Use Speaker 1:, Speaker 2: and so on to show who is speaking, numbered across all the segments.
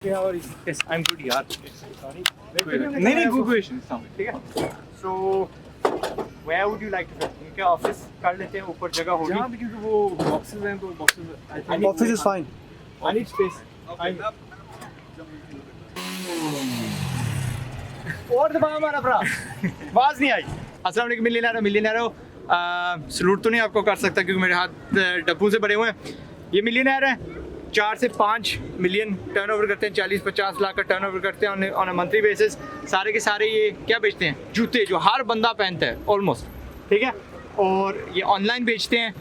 Speaker 1: I'm good यार. Sorry. नहीं go question. ठीक है. So where would you like to fit? क्या ऑफिस कर लेते हैं, ऊपर जगह होगी.
Speaker 2: यहाँ भी क्योंकि वो बॉक्सेस हैं तो boxes.
Speaker 3: Office is fine.
Speaker 1: I need space. और दबा हमारा भरा. आवाज नहीं आई. अस्सलाम वालेकुम मिलियनेरो. सलूट तो नहीं आपको कर सकता क्योंकि मेरे हाथ डब्बू से बड़े हुए हैं. ये मिलियनेर है. 4 से 5 मिलियन टर्नओवर करते हैं, 40-50 लाख का टर्नओवर करते हैं ऑन अ मंथली बेसिस. सारे के सारे ये क्या बेचते हैं? जूते, जो हर बंदा पहनता है ऑलमोस्ट. ठीक है. और ये ऑनलाइन बेचते हैं.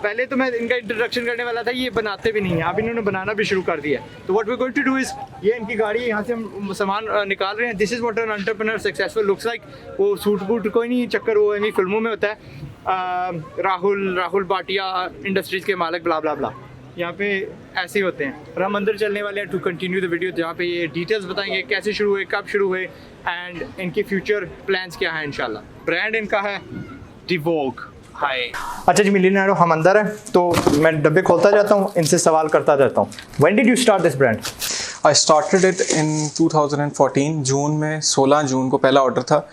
Speaker 1: पहले तो मैं इनका इंट्रोडक्शन करने वाला था, ये बनाते भी नहीं हैं. अब इन्होंने बनाना भी शुरू कर दिया है. तो what we going to do is, ये इनकी गाड़ी है, यहाँ से हम सामान निकाल रहे हैं. This is what an entrepreneur successful looks like. वो सूट बूट कोई नहीं चक्कर, वो इन्हीं फिल्मों में होता है. राहुल भाटिया इंडस्ट्रीज़ के मालिक ब्ला ब्ला ब्ला. यहाँ पे ऐसे ही होते हैं. और हम अंदर चलने वाले हैं टू कंटिन्यू द वीडियो, जहाँ पे ये डिटेल्स बताएंगे कैसे शुरू हुए, कब शुरू हुए एंड इनके फ्यूचर प्लान्स क्या हैं इंशाल्लाह. ब्रांड इनका है डिवोग. हाय. अच्छा जी मिलियनेरो, हम अंदर हैं तो मैं डब्बे खोलता जाता हूँ, इनसे सवाल करता जाता हूँ. When did you start this brand?
Speaker 2: I started it in 2014 जून में. 16 जून को पहला ऑर्डर था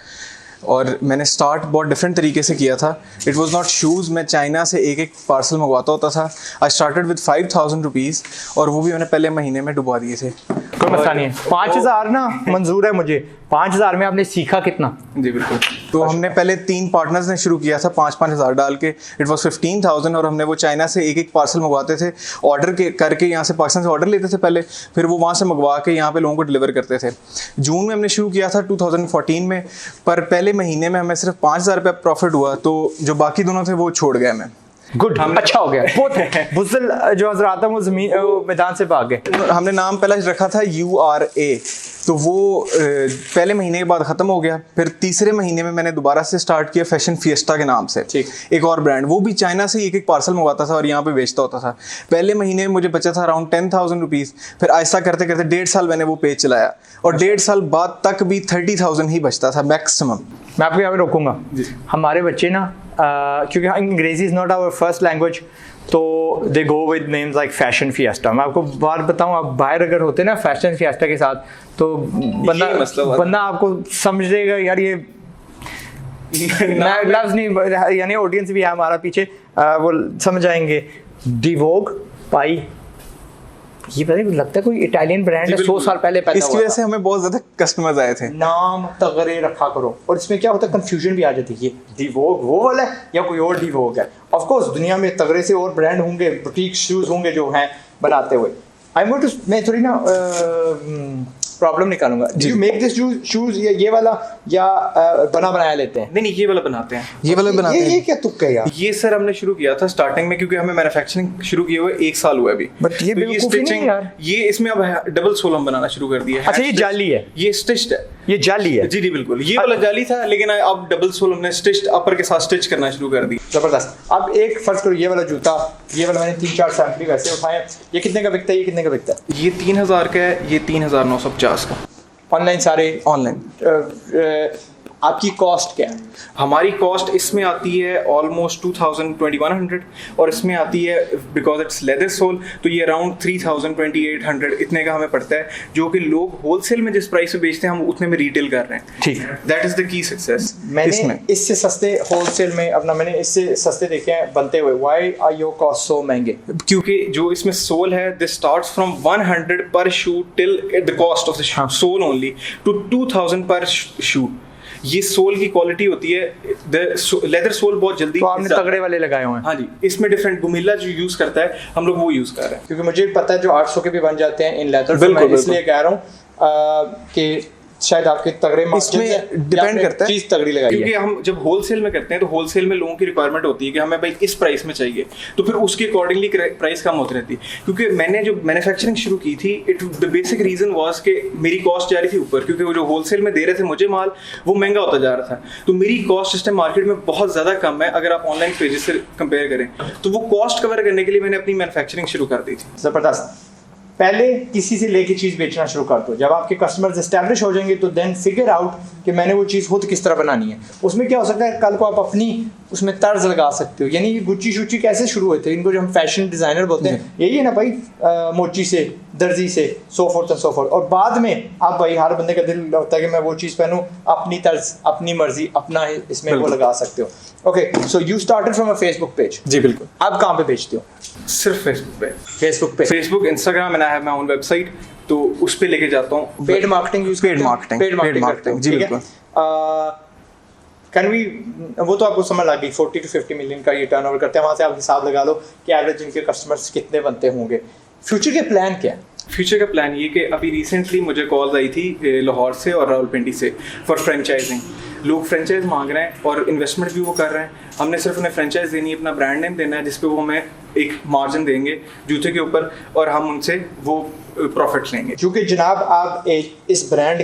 Speaker 2: और मैंने स्टार्ट बहुत डिफरेंट तरीके से किया था. It was not shoes. मैं चाइना से एक पार्सल मंगवाता होता था. आई स्टार्टेड विद 5,000 रुपीज़ और वो भी मैंने पहले महीने में डुबा दिए थे.
Speaker 1: कोई मसला नहीं है. 5,000 ना मंजूर है मुझे. 5,000 में आपने सीखा कितना?
Speaker 2: जी बिल्कुल. तो हमने पहले 3 पार्टनर्स ने शुरू किया था 5-5 हज़ार डाल के. इट वॉज 15,000 और हमने वो चाइना से एक पार्सल मंगवाते थे. ऑर्डर करके यहाँ से पाकिस्तान से ऑर्डर लेते थे पहले, फिर वो वहाँ से मंगवा के यहाँ पे लोगों को डिलीवर करते थे. जून में हमने शुरू किया था 2014 में, पर पहले महीने में हमें सिर्फ 5,000 रुपये प्रॉफिट हुआ. तो जो बाकी दोनों थे वो छोड़ गए. मैं
Speaker 1: गुड, अच्छा हो गया. बहुत बुज़ल जो हजरात हैं वो जमीन मैदान से भाग गए.
Speaker 2: हमने नाम पहले रखा था URA, तो वो पहले महीने के बाद ख़त्म हो गया. फिर तीसरे महीने में मैंने दोबारा से स्टार्ट किया फैशन फिएस्टा के नाम से. ठीक. एक और ब्रांड, वो भी चाइना से एक पार्सल मंगवाता था और यहाँ पे बेचता होता था. पहले महीने में मुझे बचा था अराउंड 10,000 रुपीज़. फिर ऐसा करते करते 1.5 साल मैंने वो पेज चलाया और 1.5 साल बाद तक भी 30,000 ही बचता था मैक्सिमम.
Speaker 1: मैं आपको यहाँ पे रोकूंगा. हमारे बच्चे ना क्योंकि अंग्रेजी is not our first language, तो they go with names like fashion fiesta. मैं आपको बात बताऊं, आप बाहर अगर होते ना फैशन फिएस्टा के साथ, तो बंदा आपको समझेगा यार ये लफ्ज़ नहीं, यानी ऑडियंस भी है हमारा पीछे, वो समझ आएंगे. डिवोग पाई, ये पता नहीं लगता है कोई इटालियन ब्रांड है, 100 साल पहले पैदा हुआ.
Speaker 2: इसकी वजह से हमें बहुत ज़्यादा कस्टमर्स आए थे.
Speaker 1: नाम तगड़े रखा करो. और इसमें क्या होता है, कंफ्यूजन भी आ जाती है, ये डिवोग वो वाला है या कोई और डिवोग है. ऑफ कोर्स दुनिया में तगड़े से और ब्रांड होंगे, बुटीक शूज़ होंगे जो हैं बनाते हुए. मैं थोड़ी ना प्रॉब्लम निकालूंगा. Do you make this shoes ये वाला या बना बनाया लेते हैं?
Speaker 2: नहीं, ये वाला बनाते हैं. ये वाला बनाते हैं.
Speaker 1: ये क्या तुक्का है यार?
Speaker 2: ये सर हमने शुरू किया था स्टार्टिंग में, क्योंकि हमें मैन्युफैक्चरिंग शुरू किए हुए 1 साल हुआ अभी.
Speaker 1: बट ये बेवकूफी नहीं है यार.
Speaker 2: ये इसमें अब डबल सोल हम बनाना शुरू कर दिया है.
Speaker 1: अच्छा, ये जाली है,
Speaker 2: ये स्टिच्ड है.
Speaker 1: ये जाली है.
Speaker 2: जी बिल्कुल. ये वाला जाली था, लेकिन अब डबल सोल हमने स्टिच्ड अपर के साथ स्टिच करना शुरू कर दी.
Speaker 1: जबरदस्त. अब एक फर्ज करो, ये वाला जूता, ये वाला मैंने 3-4 सैंपल वैसे उठाए. ये कितने का बिकता है, ये कितने का बिकता है?
Speaker 2: ये 3,000 का है, ये 3,950 का.
Speaker 1: ऑनलाइन सारे
Speaker 2: ऑनलाइन.
Speaker 1: आपकी कॉस्ट क्या है?
Speaker 2: हमारी कॉस्ट इसमें आती है ऑलमोस्ट 2,000-2,100 और इसमें आती है बिकॉज इट्स लेदर सोल, तो ये अराउंड 3,000-2,800 इतने का हमें पड़ता है, जो कि लोग होलसेल में जिस प्राइस पे बेचते हैं हम उतने में रिटेल कर रहे हैं.
Speaker 1: ठीक.
Speaker 2: That is the key success.
Speaker 1: मैंने इससे सस्ते होलसेल में अपना मैंने इससे सस्ते देखे हैं बनते हुए. Why are your cost so महंगे?
Speaker 2: क्योंकि जो इसमें सोल है, this starts from 100 per shoe till the cost of the sole only to 2,000 per शू. ये सोल की क्वालिटी होती है. लेदर सोल बहुत जल्दी.
Speaker 1: तो आपने तगड़े वाले लगाए हुए हैं?
Speaker 2: हाँ जी. इसमें डिफरेंट गुमिल्ला जो यूज करता है, हम लोग वो यूज कर रहे हैं.
Speaker 1: क्योंकि मुझे पता है जो 800 के भी बन जाते हैं इन लेदर. बिल्कुल, इसलिए कह रहा हूँ कि शायद आपके तगड़े
Speaker 2: इसमें डिपेंड करता है
Speaker 1: चीज तगड़ी लगाई है.
Speaker 2: क्योंकि हम जब होलसेल में करते हैं तो होलसेल में लोगों की रिक्वायरमेंट होती है कि हमें भाई इस प्राइस में चाहिए, तो फिर उसके अकॉर्डिंगली प्राइस कम होती रहती है. क्योंकि मैंने जो मैन्युफैक्चरिंग शुरू की थी, द बेसिक रीजन वाज कि मेरी कॉस्ट जा रही थी ऊपर, क्योंकि वो जो होलसेल में दे रहे थे मुझे माल, वो महंगा होता जा रहा था. तो मेरी कॉस्ट इस टाइम मार्केट में बहुत ज्यादा कम है अगर आप ऑनलाइन पेजेस से कंपेयर करें. तो वो कॉस्ट कवर करने के लिए मैंने अपनी मैन्युफैक्चरिंग शुरू कर दी थी.
Speaker 1: जबरदस्त. पहले किसी से लेके चीज़ बेचना शुरू कर दो. जब आपके कस्टमर्स एस्टैब्लिश हो जाएंगे तो देन फिगर आउट कि मैंने वो चीज़ खुद किस तरह बनानी है. उसमें क्या हो सकता है, कल को आप अपनी उसमें तर्ज लगा सकते हो. यानी ये गुच्ची शुच्ची कैसे शुरू हुए थे, इनको जो हम फैशन डिज़ाइनर बोलते हैं, यही है ना भाई, मोची से दर्जी से, सो फोर्थ एंड सो फोर्थ। और बाद में अब भाई हर बंदे का दिल होता है कि मैं वो चीज़ पहनूं, अपनी तर्ज, अपनी मर्जी, अपना इसमें वो लगा सकते हो। Okay, so you started from a Facebook page.
Speaker 2: जी बिल्कुल।
Speaker 1: आप कहाँ पे बेचते हो?
Speaker 2: सिर्फ फेसबुक पे।
Speaker 1: Facebook,
Speaker 2: Instagram and I have my own website, तो उस पे लेके जाता हूँ।
Speaker 1: Paid marketing use
Speaker 2: paid marketing जी बिल्कुल।
Speaker 1: कैन वी, वो तो आपको समझ लग गई 40 to 50 मिलियन का ये टर्नओवर करते हैं, वहाँ से आप हिसाब लगा लो कि एवरेज इनके कस्टमर्स कितने बनते होंगे। फ्यूचर के प्लान क्या है?
Speaker 2: फ्यूचर का प्लान ये कि अभी रिसेंटली मुझे कॉल आई थी लाहौर से और रावलपिंडी से फॉर फ्रेंचाइजिंग। लोग फ्रेंचाइज मांग रहे हैं और इन्वेस्टमेंट भी वो कर रहे हैं। हमने सिर्फ उन्हें फ्रेंचाइज देनी है, अपना ब्रांड नेम देना है जिस पे वो हमें एक मार्जिन देंगे जूते के ऊपर और हम उनसे वो प्रॉफिट लेंगे।
Speaker 1: क्योंकि जनाब आप इस ब्रांड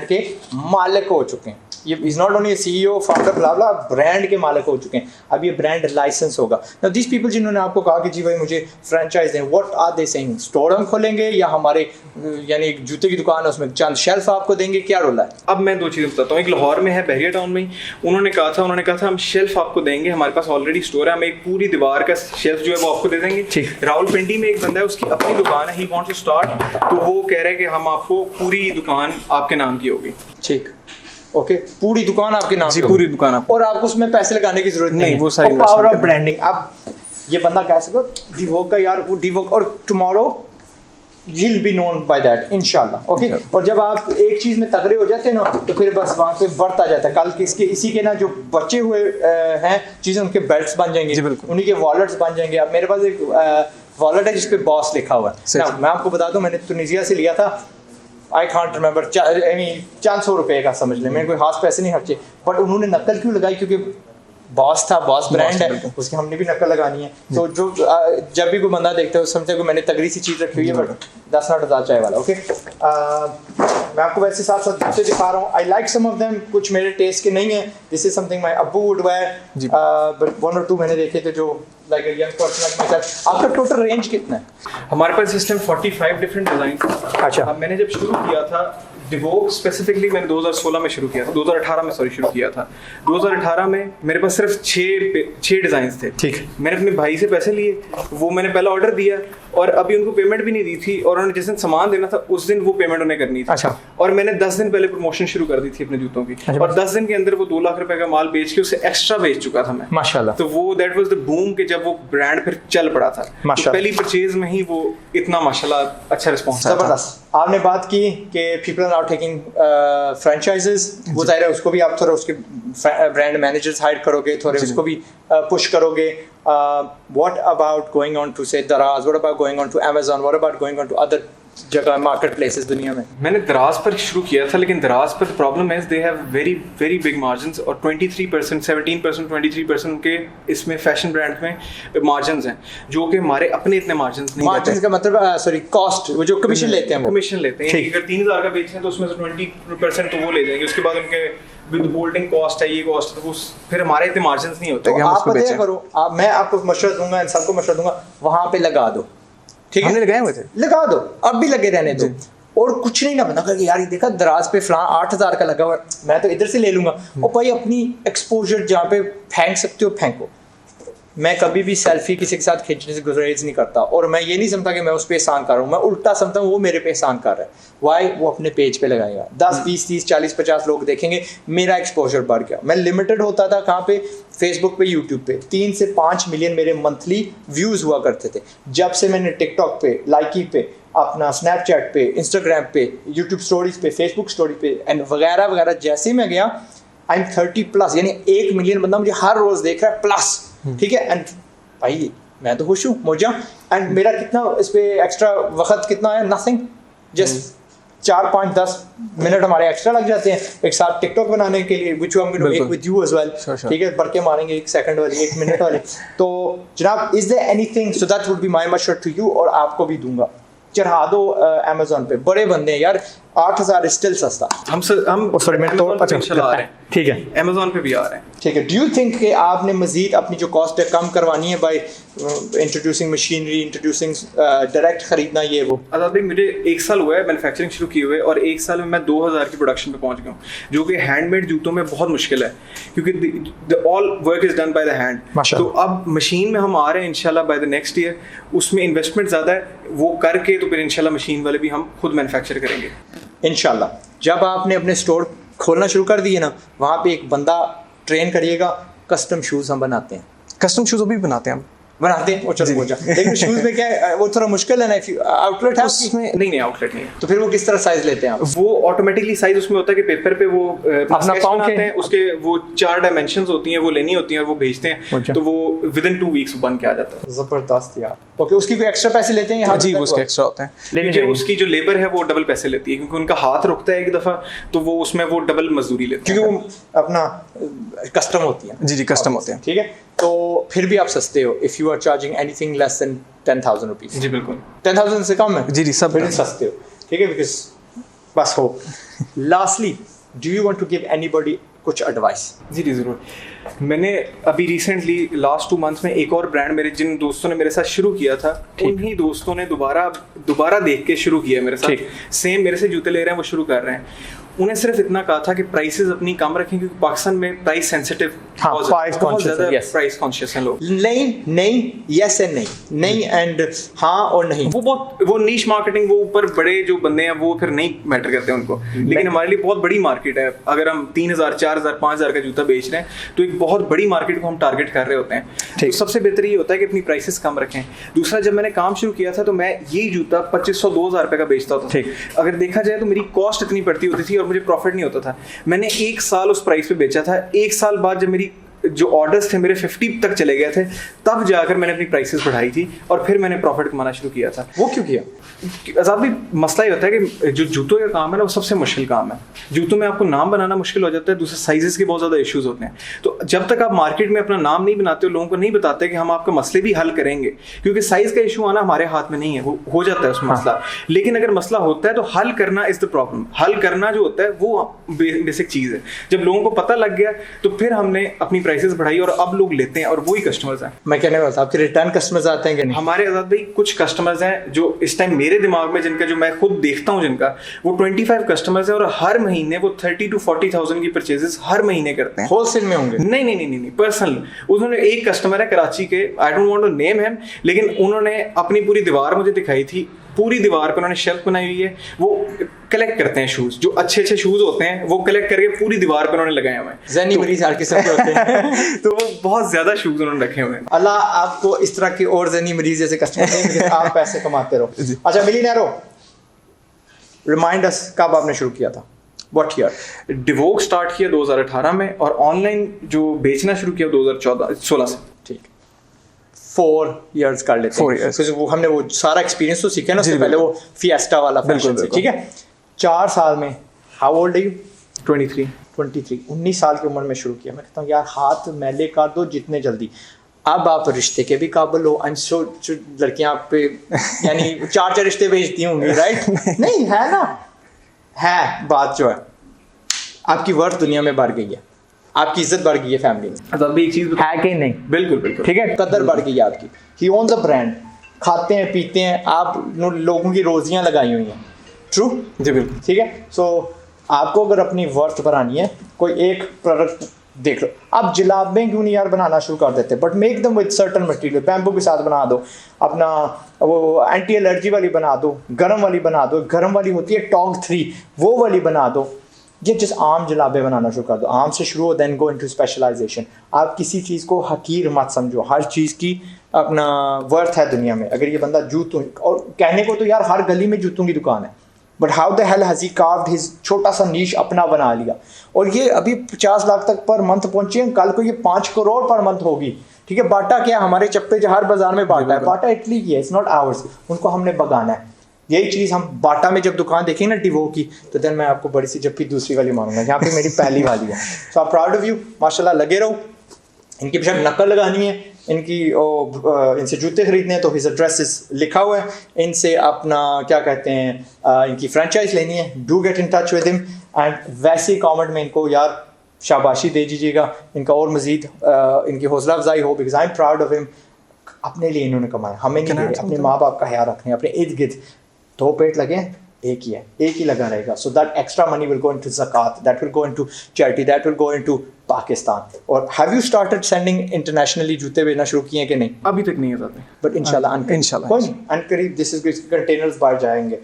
Speaker 1: के मालिक हो चुके हैं। ये is not only CEO founder blah brand के मालिक हो चुके हैं। अब ये ब्रांड लाइसेंस होगा। नाउ दिस पीपल जिन्होंने आपको कहा कि जी भाई मुझे फ्रेंचाइज दें, what are they saying? Store हम खोलेंगे या हमारे यानी एक जूते की दुकान है उसमें चंद शेल्फ आपको देंगे, क्या रोल है?
Speaker 2: अब मैं दो चीज़ें बताता हूँ। एक लाहौर में है, बहरिया टाउन में ही, उन्होंने कहा था हम शेल्फ आपको देंगे, हमारे पास ऑलरेडी स्टोर है, हम एक पूरी दीवार का शेल्फ जो है वो आपको दे देंगे। रावलपिंडी में एक बंदा है, उसकी अपनी दुकान है, ही वांट्स टू स्टार्ट, तो वो कह रहे हैं कि हम आपको पूरी दुकान आपके नाम की होगी।
Speaker 1: ठीक, ओके, पूरी दुकान आपके नाम
Speaker 2: जी, पूरी दुकान आप,
Speaker 1: और आपको उसमें पैसे लगाने की जरूरत नहीं।
Speaker 2: वो सारी
Speaker 1: पावर ऑफ ब्रांडिंग। अब ये बंदा कह सको डिवोक का यार, वो डिवोक, और tomorrow you'll be known by that इंशाल्लाह। ओके, और जब आप एक चीज में तगड़े हो जाते हैं ना तो फिर बस वहां से बढ़ता जाता है। कल किसके इसी के ना जो बचे हुए हैं चीजें, उनके बेल्ट्स बन जाएंगे, उन्हीं के वॉलेट्स बन जाएंगे। अब मेरे पास एक वॉलेट है जिसपे बॉस लिखा हुआ है। मैं आपको बता दूं, मैंने तुनिसिया से लिया था, आई कांट रिमेंबर, चंद सौ रुपए का समझ लें, मैंने कोई खास पैसे नहीं खर्चे, बट उन्होंने नकल क्यों लगाई? क्योंकि बॉस था, बॉस ब्रांड है, उसकी हमने भी नकल लगानी है। तो जो जब भी कोई बंदा देखता है समझते कि मैंने तगड़ी सी चीज़ रखी हुई है, बट 10 नॉट हज़ार चाय वाला। ओके, मैं आपको वैसे साथ साथ जूते दिखा रहा हूँ। I like some of them, कुछ मेरे टेस्ट के नहीं है। दिस इज समथिंग माय अब्बू वुड वेयर, बट 1 or 2 मैंने देखे थे जो like a young person like myself. आपका टोटल रेंज कितना है?
Speaker 2: हमारे पास सिस्टम 45 डिफरेंट डिजाइन।
Speaker 1: अच्छा,
Speaker 2: अब मैंने जब शुरू किया था डिवोक स्पेसिफिकली मैंने 2016 में शुरू किया था, 2018 में शुरू किया था। 2018 में मेरे पास सिर्फ 6 डिजाइन थे।
Speaker 1: ठीक,
Speaker 2: मैंने अपने भाई से पैसे लिए, वो मैंने पहला ऑर्डर दिया और अभी उनको पेमेंट भी नहीं दी थी, और उन्होंने जिस दिन सामान देना था उस दिन वो पेमेंट उन्हें करनी थी।
Speaker 1: अच्छा,
Speaker 2: और मैंने 10 दिन पहले प्रमोशन शुरू कर दी थी अपने जूतों की। अच्छा, और 10 दिन के अंदर वो 2 लाख रुपए का माल बेच के उससे एक्स्ट्रा बेच चुका था मैं, माशाल्लाह। तो वो दैट वाज द बूम कि जब वो ब्रांड फिर चल पड़ा था, तो पहली परचेज में ही वो इतना माशाल्लाह अच्छा रिस्पॉन्स था।
Speaker 1: जबरदस्त। आपने बात की कि पीपल आर टेकिंग फ्रेंचाइजेस, वो जाहिर है उसको भी आप थोड़ा उसके ब्रांड मैनेजर्स हायर करोगे, थोड़े उसको भी पुश करोगे। What about going on to से Daraz, what about going on to Amazon, what about going on to other जगह मार्केट प्लेसेस दुनिया में? मैंने
Speaker 2: दराज पर शुरू किया था, लेकिन दराज पर प्रॉब्लम है they have very very big margins, और 23%, 17%, 23% के इसमें फैशन ब्रांड में मार्जिन्स हैं, जो कि हमारे अपने इतने मार्जिन्स नहीं।
Speaker 1: मार्जिन्स का मतलब सॉरी कॉस्ट, वो जो कमीशन लेते हैं,
Speaker 2: कमीशन लेते हैं। अगर 3000 का बेचते हैं तो उसमें से 20% तो वो ले जाएंगे, उसके बाद उनके विद होल्डिंग कॉस्ट है, ये कॉस्ट, तो फिर हमारे इतने मार्जिन्स नहीं होते।
Speaker 1: तो आप पता करो, मैं आपको मशवरा दूंगा, इन सबको मशवरा दूंगा, वहां पे लगा दो। ठीक है, हमने लगाए हुए थे, लगा दो, अब भी लगे रहने दो, और कुछ नहीं ना बना करके यार ये देखा दराज पे फलां 8000 का लगा हुआ, मैं तो इधर से ले लूंगा। और भाई अपनी एक्सपोजर जहाँ पे फेंक सकते हो फेंको। मैं कभी भी सेल्फी किसी के साथ खींचने से गुरेज नहीं करता, और मैं ये नहीं समझता कि मैं उस पर एहसान कर रहा हूँ, मैं उल्टा समझता हूँ वो मेरे पे एहसान कर रहा है। वाई? वो अपने पेज पे लगाएगा, 10, 20, 30, 40, 50 लोग देखेंगे, मेरा एक्सपोजर बढ़ गया। मैं लिमिटेड होता था कहाँ पे? फेसबुक पे, यूट्यूब पे 3 से 5 मिलियन मेरे मंथली व्यूज़ हुआ करते थे। जब से मैंने टिकटॉक पे, लाइकी पे, अपना स्नैपचैट पे, इंस्टाग्राम पे, यूट्यूब स्टोरीज पे, फेसबुक स्टोरी पे एंड वगैरह वगैरह, जैसे मैं गया आई एम 30+, यानी 1 मिलियन बंदा मुझे हर रोज़ देख रहा है प्लस। ठीक है, एंड भाई मैं तो खुश हूँ, मौजा। एंड मेरा कितना इस पे एक्स्ट्रा वक्त कितना है? नथिंग, जस्ट 4, 5, 10 मिनट हमारे एक्स्ट्रा लग जाते हैं एक साथ टिकटॉक बनाने के लिए, which I am going to make with you as well. ठीक है, बढ़ के मारेंगे 1 सेकंड वाली, 1 मिनट वाली। तो जनाब, is there anything, so that would be my मशवरा टू यू, और आपको भी दूंगा, चढ़ा दो अमेज़न पे। बड़े बंदे हैं यार, 8,000 स्टिल सस्ता।
Speaker 2: हम
Speaker 1: सॉरी मैं तो
Speaker 2: Amazon पे इंशाल्लाह आ रहे हैं,
Speaker 1: ठीक है
Speaker 2: Amazon पे भी आ रहे हैं।
Speaker 1: ठीक है। डू यू थिंक कि आपने मजीद अपनी जो कॉस्ट है कम करवानी है by introducing machinery, introducing direct खरीदना ये वो?
Speaker 2: आजाद भाई मुझे 1 साल हुआ है मैन्युफैक्चरिंग शुरू किए हुए और 1 साल में मैं 2000 की प्रोडक्शन पे पहुंच गया हूँ, जो कि हैंडमेड जूतों में बहुत मुश्किल है क्योंकि all work is done by the hand. तो अब मशीन में हम आ रहे हैं इंशाल्लाह बाय द नेक्स्ट ईयर, उसमें इन्वेस्टमेंट ज़्यादा है, वो करके तो फिर इंशाल्लाह मशीन वाले भी हम खुद मैन्युफैक्चर करेंगे
Speaker 1: इंशाल्लाह। जब आपने अपने स्टोर खोलना शुरू कर दिए ना, वहाँ पे एक बंदा ट्रेन करिएगा, कस्टम शूज़ हम बनाते हैं।
Speaker 3: कस्टम शूज़ भी बनाते हैं हम,
Speaker 1: बनाते हैं वो, चलो पहुंचा। लेकिन शूज में क्या है, वो थोड़ा मुश्किल है ना, आउटलेट है
Speaker 2: उसमें? नहीं आउटलेट नहीं है।
Speaker 1: तो फिर वो किस तरह साइज लेते हैं आप?
Speaker 2: वो ऑटोमेटिकली साइज उसमें होता है कि पेपर पे वो
Speaker 1: अपना पाउंड
Speaker 2: बनाते हैं, उसके वो 4 डायमेंशंस होती हैं, वो लेनी होती हैं और वो भेजते हैं, तो वो विद इन 2 वीक्स बन के आ जाता है।
Speaker 1: जबरदस्त यार। ओके, उसकी कोई एक्स्ट्रा पैसे लेते हैं यहाँ?
Speaker 3: जी उसके एक्स्ट्रा होते हैं,
Speaker 2: लेकिन उसकी जो लेबर है वो डबल पैसे लेती है क्योंकि उनका हाथ रुकता है एक दफा, तो वो उसमें वो डबल मजदूरी लेते हैं
Speaker 1: क्योंकि वो अपना कस्टम होती है।
Speaker 3: जी कस्टम होते हैं।
Speaker 1: ठीक है, तो फिर भी आप सस्ते हो if you are charging anything less than 10,000 rupees.
Speaker 2: जी बिल्कुल,
Speaker 1: 10,000 से कम है
Speaker 3: जी सब
Speaker 1: फिर सस्ते हो। ठीक है, बिकॉज बस हो। Lastly, do you want to give anybody कुछ एडवाइस?
Speaker 2: जी ज़रूर। मैंने अभी रिसेंटली लास्ट 2 मंथ्स में एक और ब्रांड मेरे जिन दोस्तों ने मेरे साथ शुरू किया था, उन्हीं दोस्तों ने दोबारा देख के शुरू किया मेरे साथ, सेम मेरे से जूते ले रहे हैं, वो शुरू कर रहे हैं। उन्हें सिर्फ इतना कहा था कि प्राइसेस अपनी कम रखें क्योंकि पाकिस्तान में प्राइस सेंसिटिव, बहुत ज़्यादा प्राइस कॉन्शियस हैं लोग।
Speaker 1: नहीं, यस एंड नहीं एंड हाँ और नहीं,
Speaker 2: वो नीश मार्केटिंग, वो ऊपर बड़े जो बंदे हैं वो फिर नहीं मैटर करते उनको, लेकिन हमारे लिए बहुत बड़ी मार्केट है। अगर हम 3,000 4,000 5,000 का जूता बेच रहे हैं तो एक बहुत बड़ी मार्केट को हम टारगेट कर रहे होते हैं। तो सबसे बेहतर ये होता है कि अपनी प्राइसेस कम रखें। दूसरा, जब मैंने काम शुरू किया था तो मैं ये जूता 2,500-2,000 रुपए का बेचता था। अगर देखा जाए तो मेरी कॉस्ट इतनी पड़ती होती थी और मुझे प्रॉफिट नहीं होता था। मैंने 1 साल उस प्राइस पे बेचा था। 1 साल बाद जब मेरी जो ऑर्डर्स थे मेरे 50 तक चले गए थे, तब जाकर मैंने अपनी प्राइसेस बढ़ाई थी और फिर मैंने प्रॉफिट कमाना शुरू किया था।
Speaker 1: वो क्यों किया?
Speaker 2: आजाद भी मसला ये होता है कि जो जूतों का काम है ना, वो सबसे मुश्किल काम है। जूतों में आपको नाम बनाना मुश्किल हो जाता है, दूसरे साइजेस के बहुत ज़्यादा इश्यूज होते हैं। तो जब तक आप मार्केट में अपना नाम नहीं बनाते हो, लोगों को नहीं बताते कि हम आपका मसले भी हल करेंगे, क्योंकि साइज का इशू आना हमारे हाथ में नहीं है, वो हो जाता है उसमें मसला। लेकिन अगर मसला होता है तो हल करना इज द प्रॉब्लम। हल करना जो होता है वो बेसिक चीज़ है। जब लोगों को पता लग गया तो फिर हमने अपनी प्राइसेस बढ़ाई और अब लोग लेते हैं और वही कस्टमर्स हैं।
Speaker 1: मैं कहने वाला था, आपके रिटर्न कस्टमर्स आते हैं कि नहीं?
Speaker 2: हमारे आजाद भाई कुछ कस्टमर्स हैं जो इस टाइम मेरे दिमाग में, जिनका जो मैं खुद देखता हूं, जिनका वो 25 कस्टमर्स हैं और हर महीने वो 30 to 40,000 की परचेजेस हर महीने करते हैं।
Speaker 1: होलसेल में होंगे?
Speaker 2: नहीं, पर्सनल। उन्होंने एक कस्टमर है कराची के, I don't want to name him, लेकिन उन्होंने अपनी पूरी दीवार मुझे दिखाई थी। पूरी दीवार पर उन्होंने शेल्फ बनाई हुई है, वो कलेक्ट करते हैं शूज, जो अच्छे शूज होते हैं वो कलेक्ट करके पूरी दीवार पर उन्होंने लगाए हुए हैं।
Speaker 1: ज़हनी मरीज हर किस्म के होते हैं
Speaker 2: तो वो बहुत ज्यादा शूज उन्होंने रखे हुए हैं।
Speaker 1: अल्लाह आपको इस तरह के और ज़हनी मरीज जैसे कस्टमर दें, आप पैसे कमाते रहो। अच्छा मिलियनेयरो, रिमाइंड अस, कब आपने शुरू किया था? What year?
Speaker 2: डिवोक स्टार्ट किया 2018 में और ऑनलाइन जो बेचना शुरू किया 2016 से।
Speaker 1: ठीक, 4 इयर्स कर लेते हैं। क्योंकि वो हमने वो सारा एक्सपीरियंस तो सीखा ना, उससे पहले वो फिएस्टा वाला फैशन से। ठीक है, 4 साल में, हाउ ओल्ड आर यू?
Speaker 2: 23।
Speaker 1: 19 साल की उम्र में शुरू किया। मैं कहता हूँ यार हाथ मैले कर दो जितने जल्दी। अब आप रिश्ते के भी काबिल हो। आई सो लड़कियां आप पे यानी 4 रिश्ते भेजती होंगी, राइट? नहीं है ना, है बात जो है, आपकी वर्थ दुनिया में बढ़ गई है, आपकी इज्जत बढ़ गई है फैमिली में।
Speaker 2: अब एक चीज
Speaker 1: है कि नहीं?
Speaker 2: बिल्कुल।
Speaker 1: ठीक है, कदर बढ़ गई है आपकी। ही ओन्स अ ब्रांड, खाते हैं पीते हैं, आप लोगों की रोजियां लगाई हुई हैं। ट्रू?
Speaker 2: जी बिल्कुल।
Speaker 1: ठीक है, सो आपको अगर अपनी वर्थ बढ़ानी है, कोई एक प्रोडक्ट देख लो। आप जुलाबें क्यों नहीं यार बनाना शुरू कर देते, but make them with certain material. Bamboo के साथ बना दो, अपना वो एंटी एलर्जी वाली बना दो, गर्म वाली बना दो। गर्म वाली होती है टोंग 3, वो वाली बना दो। ये जिस आम जलाबे बनाना शुरू कर दो, आम से शुरू हो, देन गो इनटू स्पेशलाइजेशन। आप किसी चीज़ को हकीर मत समझो, हर चीज़ की अपना वर्थ है दुनिया में। अगर ये बंदा जूतों, और कहने को तो यार हर गली में जूतों की दुकान है, but how the hell has he carved his छोटा सा नीश अपना बना लिया। और ये अभी 50 लाख तक पर मंथ पहुंची है, कल को ये 5 करोड़ पर मंथ होगी। ठीक है, बाटा क्या, हमारे चप्पे जो हर बाजार में बाटा है, बाटा इटली की है, इट्स नॉट आवर्स। उनको हमने बगाना है। यही चीज़ हम बाटा में जब दुकान देखें ना डिवो की, तो देन मैं आपको बड़ी सी जप्पी दूसरी वाली मारूंगा, यहाँ पे मेरी पहली वाली है। So I am proud of you, माशाल्लाह। लगे रहो, इनकी बेशक नकल लगानी है, इनकी इनसे जूते खरीदने हैं तो हिज एड्रेस लिखा हुआ है, इनसे अपना क्या कहते हैं इनकी फ्रेंचाइज लेनी है, do get in touch with him and वैसे ही कमेंट में इनको यार शाबाशी दे दीजिएगा, इनका और मज़ीद इनकी हौसला अफजाई हो, because I am proud of him. अपने लिए इन्होंने कमाया, हमें नहीं दे रहे, अपने माँ बाप का ख्याल रखने, अपने इर्द गिर्द दो पेट लगे हैं, एक ही है, एक ही लगा रहेगा। So that extra money will go into ज़कात, that will go into charity, that will go into Pakistan. और have you started sending internationally जूते भेजना शुरू किए कि नहीं?
Speaker 2: अभी तक नहीं है ज़्यादा,
Speaker 1: बट इंशाल्लाह कोई नहीं, अनकरीब दिस इज कंटेनर्स बाहर जाएंगे,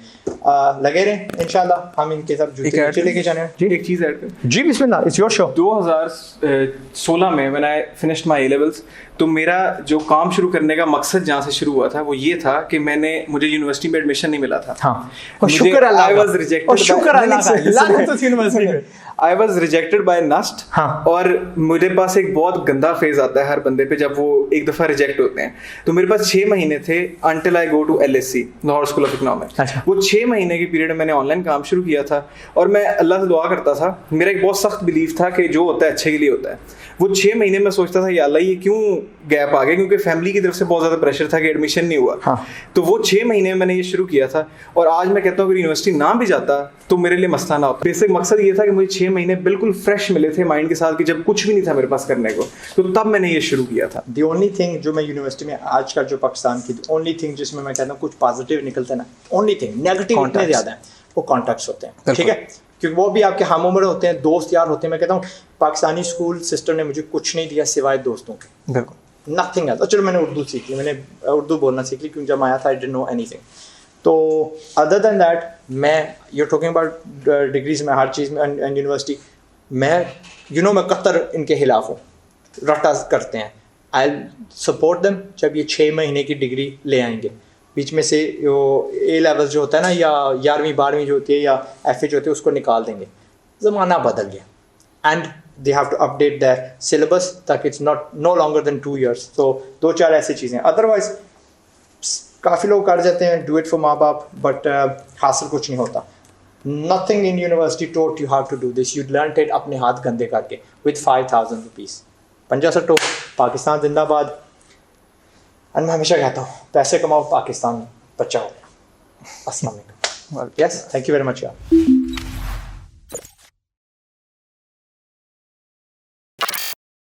Speaker 1: लगे रहे इंशाल्लाह। हम इनके साथ जूते लेके जाने हैं।
Speaker 2: एक चीज़ ऐड कर
Speaker 1: जी बिस्मिल्लाह, इट्स योर शो।
Speaker 2: 2016 में when I finished my A levels, तो मेरा जो काम शुरू करने का मकसद जहाँ से शुरू हुआ था वो ये था कि मुझे यूनिवर्सिटी में एडमिशन नहीं मिला था।
Speaker 1: हाँ, और शुक्र अल्लाह का, और शुक्र अल्लाह का, लानत उस यूनिवर्सिटी पे।
Speaker 2: I was rejected by NUST।
Speaker 1: हाँ।
Speaker 2: और मेरे पास एक बहुत गंदा फेज आता है हर बंदे पे जब वो एक दफा रिजेक्ट होते हैं। तो मेरे पास 6 महीने थे until I go to LSE, Lahore school of economics.
Speaker 1: अच्छा।
Speaker 2: वो 6 महीने के पीरियड में मैंने ऑनलाइन काम शुरू किया था और मैं अल्लाह से दुआ करता था। मेरा एक बहुत सख्त बिलीफ था कि जो होता है अच्छे के लिए होता है। वो 6 महीने में सोचता था या अल्लाह ये क्यों गैप आ गया, क्योंकि फैमिली की तरफ से बहुत ज़्यादा प्रेशर था कि एडमिशन नहीं हुआ।
Speaker 1: हाँ।
Speaker 2: तो वो 6 महीने में मैंने ये शुरू किया था और आज मैं कहता हूँ अगर यूनिवर्सिटी ना भी जाता तो मेरे लिए मसला ना होता। बेसिक मकसद ये था कि मुझे 6 महीने बिल्कुल फ्रेश मिले थे माइंड के साथ कि जब कुछ भी नहीं था मेरे पास करने को, तो तब मैंने ये शुरू किया था।
Speaker 1: दी ओनली थिंग जो मैं यूनिवर्सिटी में आज का जो पाकिस्तान की ओनली थिंग जिसमें मैं कहता हूँ कुछ पॉजिटिव निकलता है ना, ओनली थिंग नेगेटिव इतने ज़्यादा हैं, वो कॉन्टैक्ट्स होते हैं, ठीक है, क्योंकि वो भी आपके हम उम्र होते हैं, दोस्त यार होते हैं। मैं कहता हूँ पाकिस्तानी स्कूल सिस्टम ने मुझे कुछ नहीं दिया सिवाय दोस्तों के,
Speaker 3: बिल्कुल
Speaker 1: नथिंग एल्स। चलो मैंने उर्दू सीख ली, मैंने उर्दू बोलना सीख ली, क्योंकि जब आया था आई डिडंट नो एनीथिंग। तो अदर देन दैट मैं you are talking about degrees में, हर चीज़ में एंड यूनिवर्सिटी मैं मैं कतर इनके खिलाफ हूँ, रटा करते हैं। आई सपोर्ट देम जब ये 6 महीने की डिग्री ले आएंगे, बीच में से जो ए लेवल जो होता है ना, या 11वीं 12वीं जो होती है, या FA जो होती है, उसको निकाल देंगे। ज़माना बदल गया and they have to update that syllabus ताकि it's no longer than 2 years। तो 2-4 ऐसी चीज़ें, अदरवाइज काफ़ी लोग कर जाते हैं, डू इट फॉर माँ बाप, बट हासिल कुछ नहीं होता। Nothing in university taught you have to do this, you learn it अपने हाथ गंदे करके विद 5,000 रुपीज़। पंजा सट्टो, पाकिस्तान जिंदाबाद। और मैं हमेशा कहता हूँ पैसे कमाओ, पाकिस्तान बचाओ। अस्सलाम वालेकुम। Yes, thank you very much यार।